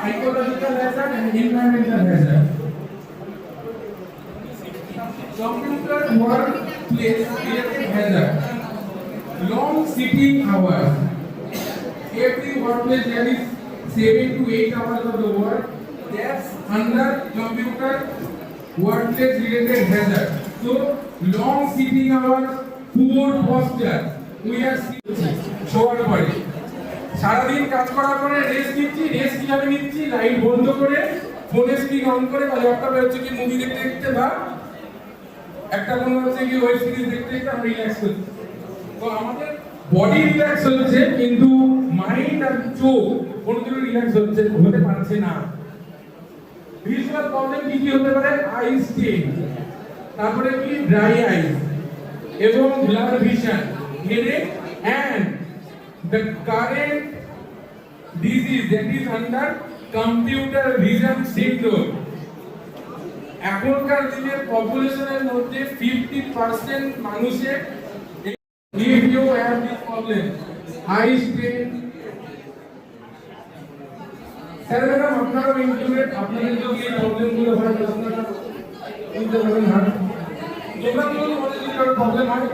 psychological hazard and environmental hazard. Computer workplace related hazard. Long sitting hours. Every workplace there is 7 to 8 hours of the work. That's under computer workplace related hazard. So long sitting hours, poor posture. We are শোয়ার পরে সারাদিন কাজ করার পরে rest কিভাবে নিচ্ছি, light বন্ধ করে ফোনে স্ক্রিন অন করে বা ল্যাপটপে হচ্ছে কি মুভি দেখতে দেখতে বা একটা কোনো হচ্ছে কি ওয়েব সিরিজ দেখতে দেখতে আমরা রিল্যাক্স করছি। তো আমাদের বডি রিল্যাক্স হচ্ছে কিন্তু মাইন্ড আর চোখ কোনোদিনও রিল্যাক্স হতে পারছে না। ভিজুয়াল প্রবলেম কি কি হতে পারে? আই স্ট্রেন, তারপরে কি ড্রাই আইজ এবং blur vision, headache and the current disease that is under computer vision syndrome. এখনকার দিনের পপুলেশনের মধ্যে 50% মানুষের if you have this problem eye strain sir madam আপনারাও ইনক্লুডেড, আপনাদের যদি এই প্রবলেমগুলো হয় আপনারা বলতে পারেন। হ্যাঁ তোমরা যদি প্রবলেম হয়